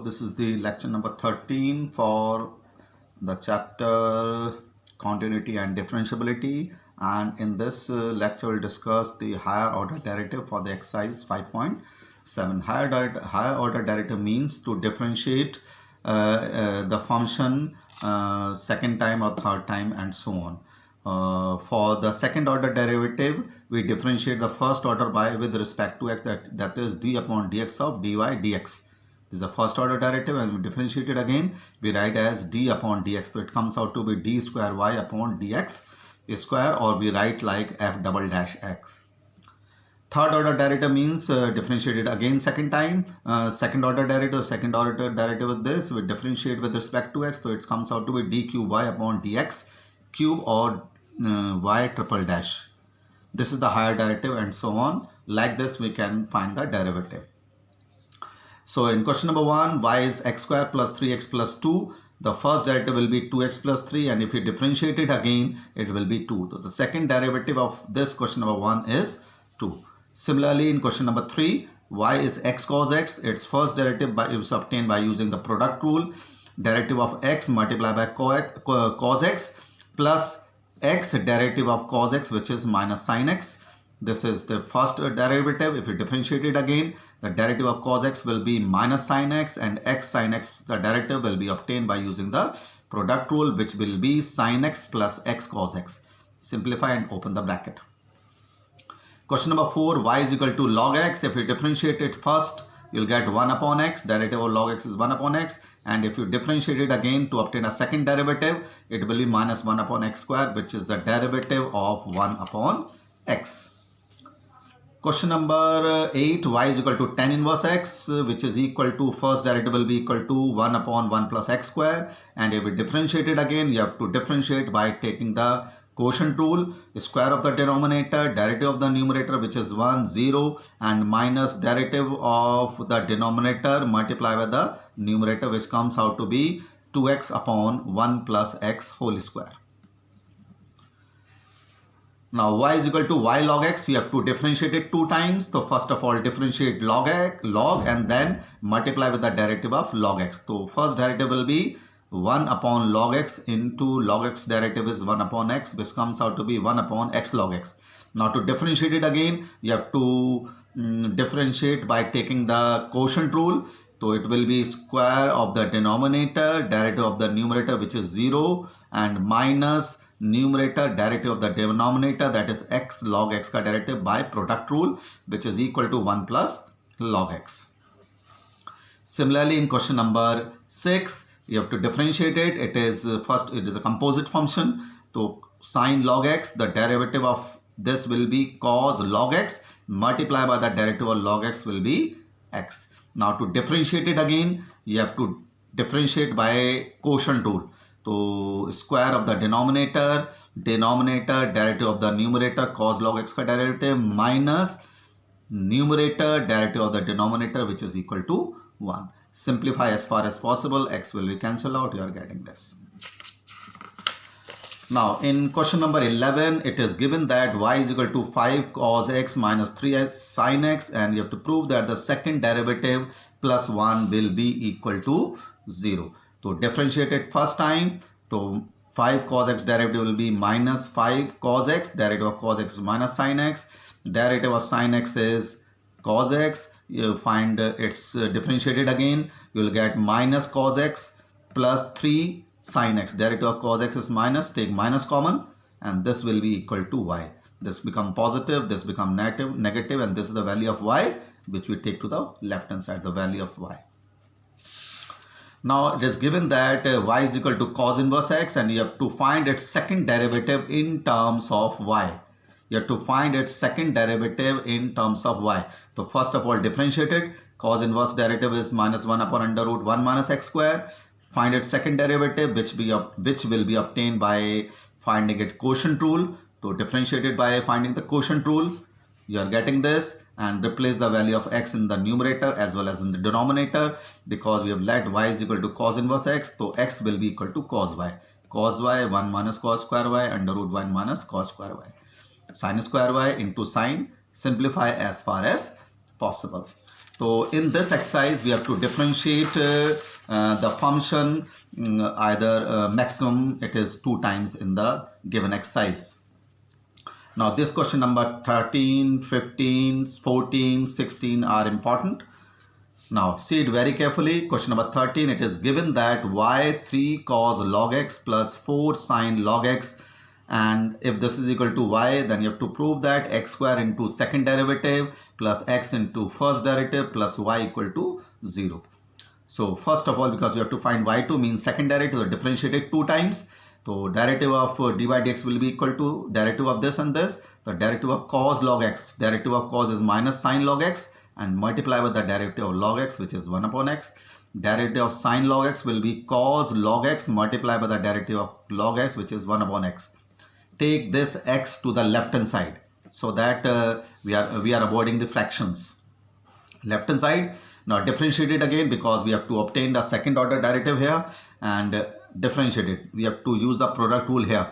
this is the lecture number 13 for the chapter continuity and differentiability, and in this lecture we'll discuss the higher order derivative for the exercise 5.7. Higher order derivative means to differentiate the function second time or third time and so on. For the second order derivative, we differentiate the first order by with respect to x, that is d upon dx of dy dx. This is the first order derivative, and we differentiate it again. We write as d upon dx. So it comes out to be d square y upon dx square, or we write like f double dash x. Third order derivative means differentiated again second time. Second order derivative with this, we differentiate with respect to x. So it comes out to be d cube y upon dx cube or y triple dash. This is the higher derivative and so on. Like this we can find the derivative. So in question number 1, y is x square plus 3x plus 2. The first derivative will be 2x plus 3, and if you differentiate it again, it will be 2. So the second derivative of this question number 1 is 2. Similarly, in question number 3, y is x cos x. Its first derivative is obtained by using the product rule. Derivative of x multiplied by cos x plus x derivative of cos x, which is minus sin x. This is the first derivative. If you differentiate it again, the derivative of cos x will be minus sin x, and x sin x, the derivative will be obtained by using the product rule, which will be sin x plus x cos x. Simplify and open the bracket. Question number 4, y is equal to log x. If you differentiate it first, you'll get 1 upon x. Derivative of log x is 1 upon x. And if you differentiate it again to obtain a second derivative, it will be minus 1 upon x square, which is the derivative of 1 upon x. Question number 8, y is equal to tan inverse x, which is equal to, first derivative will be equal to 1 upon 1 plus x square. And if we differentiate it again, you have to differentiate by taking the quotient rule. Square of the denominator, derivative of the numerator, which is 1, 0, and minus derivative of the denominator multiplied by the numerator, which comes out to be 2x upon 1 plus x whole square. Now y is equal to y log x. You have to differentiate it 2 times. So first of all, differentiate log and then multiply with the derivative of log x. So first derivative will be 1 upon log x into log x derivative is 1 upon x, which comes out to be 1 upon x log x. Now to differentiate it again, you have to differentiate by taking the quotient rule. So it will be square of the denominator, derivative of the numerator, which is 0, and minus numerator derivative of the denominator, that is x log x ka derivative by product rule, which is equal to 1 plus log x. Similarly, in question number 6, you have to differentiate it. It is first, it is a composite function. So sin log x, the derivative of this will be cos log x multiplied by the derivative of log x will be x. Now to differentiate it again, you have to differentiate by quotient rule. So square of the denominator, derivative of the numerator, cos log x ka derivative, minus numerator derivative of the denominator, which is equal to 1. Simplify as far as possible, x will be cancelled out, you are getting this. Now in question number 11, it is given that y is equal to 5 cos x minus 3x sin x, and you have to prove that the second derivative plus 1 will be equal to 0. So differentiate it first time. So 5 cos x derivative will be minus 5 cos x, derivative of cos x is minus sin x, derivative of sin x is cos x. You find it's differentiated again, you will get minus cos x plus 3 sin x, derivative of cos x is minus, take minus common, and this will be equal to y. This become positive, this become negative, and this is the value of y, which we take to the left hand side, the value of y. Now it is given that y is equal to cos inverse x, and you have to find its second derivative in terms of y. You have to find its second derivative in terms of y. So first of all, differentiate it. Cos inverse derivative is minus 1 upon under root 1 minus x square. Find its second derivative, which will be obtained by finding its quotient rule. So differentiate it by finding the quotient rule. You are getting this, and replace the value of x in the numerator as well as in the denominator, because we have let y is equal to cos inverse x. So x will be equal to cos y. Cos y 1 minus cos square y under root 1 minus cos square y. Sin square y into sin. Simplify as far as possible. So in this exercise, we have to differentiate the function either maximum, it is 2 times in the given exercise. Now this question number 13, 15, 14, 16 are important. Now see it very carefully. Question number 13, it is given that y 3 cos log x plus 4 sin log x, and if this is equal to y, then you have to prove that x square into second derivative plus x into first derivative plus y equal to 0. So first of all, because we have to find y2 means second derivative, so differentiate it 2 times. So derivative of dy dx will be equal to derivative of this and this. The derivative of cos log x, derivative of cos is minus sin log x, and multiply with the derivative of log x, which is 1 upon x. Derivative of sin log x will be cos log x multiplied by the derivative of log x, which is 1 upon x. Take this x to the left hand side so that we are avoiding the fractions. Left hand side. Now differentiate it again, because we have to obtain the second order derivative here and differentiate it. We have to use the product rule here.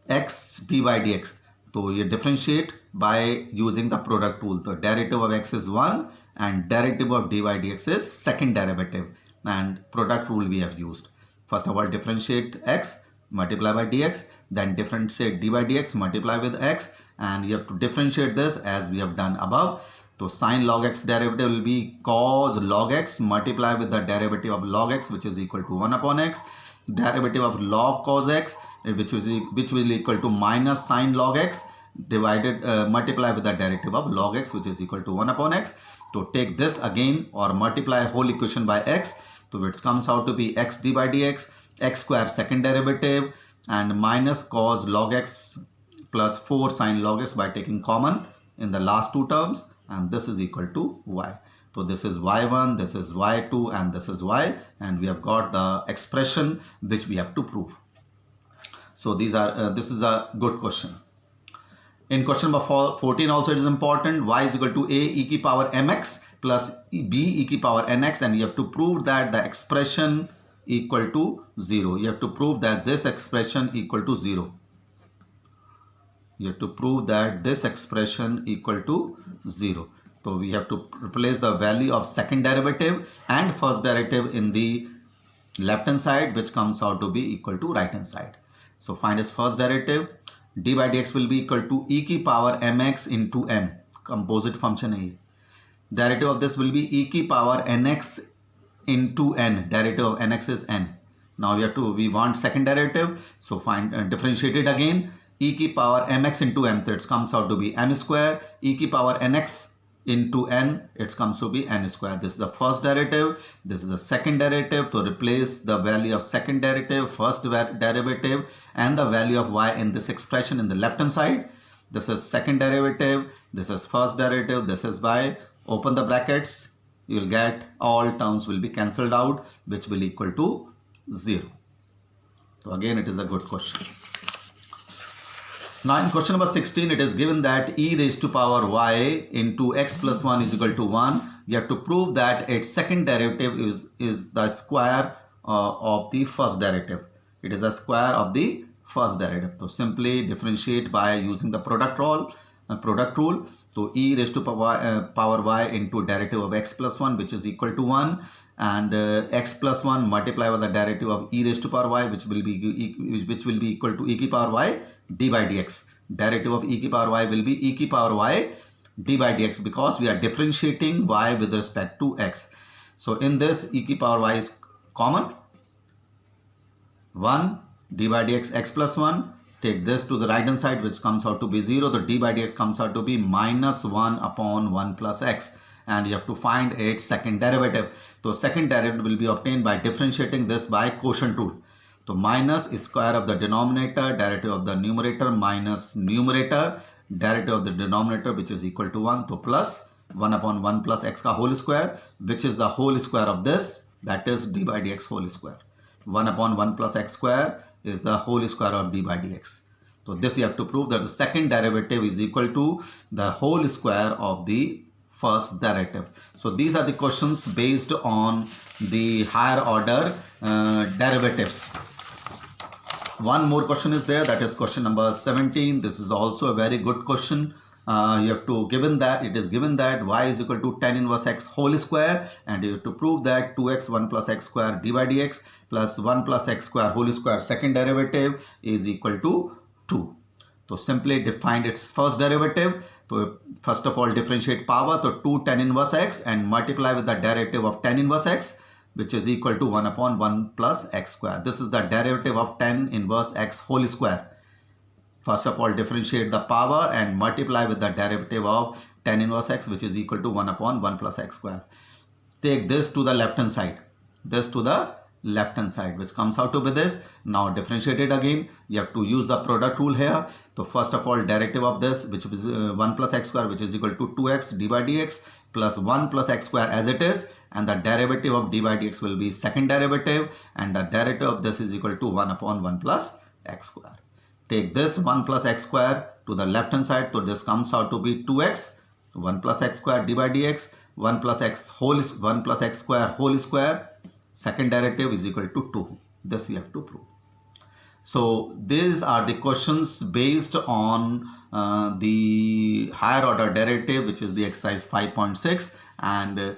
X dy dx. So you differentiate by using the product rule. The derivative of x is 1 and derivative of dy dx is second derivative, and product rule we have used. First of all, differentiate x, multiply by dx, then differentiate dy dx, multiply with x, and you have to differentiate this as we have done above. So sin log x derivative will be cos log x multiply with the derivative of log x, which is equal to 1 upon x. Derivative of log cos x, which will equal to minus sin log x divided multiply with the derivative of log x, which is equal to 1 upon x. So take this again or multiply whole equation by x. So it comes out to be x dy dx, x square second derivative, and minus cos log x plus 4 sin log x by taking common in the last 2 terms, and this is equal to y. So this is y1, this is y2, and this is y, and we have got the expression which we have to prove. So these are this is a good question. In question number 14 also it is important. Y is equal to a e ki power mx plus b e ki power nx, and you have to prove that the expression equal to 0. You have to prove that this expression equal to 0. You have to prove that this expression equal to 0. So we have to replace the value of second derivative and first derivative in the left hand side, which comes out to be equal to right hand side. So find its first derivative. D by dx will be equal to e ki power mx into m. Composite function है. Derivative of this will be e ki power nx into n. Derivative of nx is n. Now we want second derivative. So find differentiate it again. E ki power mx into m, so it comes out to be m square. E ki power nx into n, it comes to be n square. This is the first derivative, this is the second derivative. To replace the value of second derivative, first derivative, and the value of y in this expression in the left hand side. This is second derivative, this is first derivative, this is y. Open the brackets, you will get all terms will be cancelled out, which will equal to 0. So again, it is a good question. Now in question number 16, it is given that e raised to power y into x plus 1 is equal to 1. You have to prove that its second derivative is the square of the first derivative. It is a square of the first derivative. So simply differentiate by using the product rule. So e raised to power y into derivative of x plus 1, which is equal to 1, and x plus 1 multiply with the derivative of e raised to power y, which will be equal to e ki power y d by dx. Derivative of e ki power y will be e ki power y d by dx, because we are differentiating y with respect to x. So in this, e ki power y is common. 1 d by dx x plus 1. Take this to the right hand side, which comes out to be 0. The d by dx comes out to be minus 1 upon 1 plus x. And you have to find its second derivative. So second derivative will be obtained by differentiating this by quotient rule. So minus square of the denominator, derivative of the numerator, minus numerator, derivative of the denominator, which is equal to 1. So plus 1 upon 1 plus x ka whole square, which is the whole square of this, that is d by dx whole square. 1 upon 1 plus x square is the whole square of d by dx. So this you have to prove that the second derivative is equal to the whole square of the first derivative. So these are the questions based on the higher order derivatives. One more question is there, that is question number 17. This is also a very good question. you have to given that it is given that y is equal to tan inverse x whole square, and you have to prove that 2x 1 plus x square dy dx plus 1 plus x square whole square second derivative is equal to 2. So simply define its first derivative. So first of all differentiate power, so 2 tan inverse x and multiply with the derivative of tan inverse x, which is equal to 1 upon 1 plus x square. This is the derivative of tan inverse x whole square. First of all differentiate the power and multiply with the derivative of tan inverse x, which is equal to 1 upon 1 plus x square. Take this to the left hand side. This to the left hand side, which comes out to be this. Now differentiate it again. You have to use the product rule here. So first of all derivative of this, which is 1 plus x square, which is equal to 2x dy dx plus 1 plus x square as it is, and the derivative of dy dx will be second derivative, and the derivative of this is equal to 1 upon 1 plus x square. Take this 1 plus x square to the left hand side, so this comes out to be 2x 1 plus x square dy dx 1 plus x square whole square second derivative is equal to 2. This you have to prove. So these are the questions based on the higher order derivative, which is the exercise 5.6, and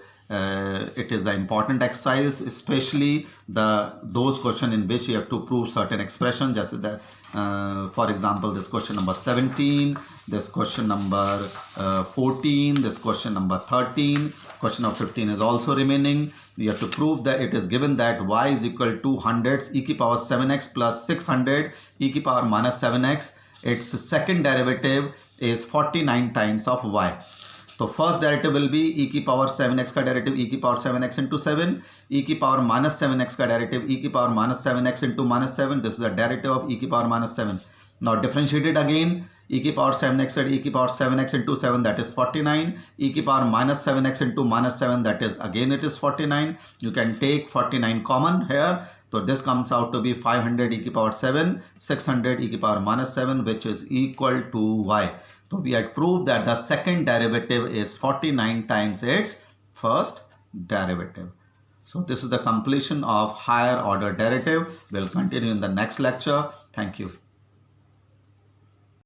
it is an important exercise, especially those questions in which you have to prove certain expression, just that for example this question number 17, this question number 14, this question number 13, question number 15 is also remaining. You have to prove that it is given that y is equal to 100 e to the power 7x plus 600 e to the power minus 7x. Its second derivative is 49 times of y. So first derivative will be e की power 7x का derivative e की power 7x into 7, e की power minus 7x का derivative e की power minus 7x into minus 7. This is the derivative of e की power minus 7. Now differentiate it again. E की power 7x and e की power 7x into 7, that is 49. E की power minus 7x into minus 7, that is again it is 49. You can take 49 common here. So this comes out to be 500 e की power 7, 600 e की power minus 7, which is equal to y. So we had proved that the second derivative is 49 times its first derivative. So this is the completion of higher order derivative. We'll continue in the next lecture. Thank you.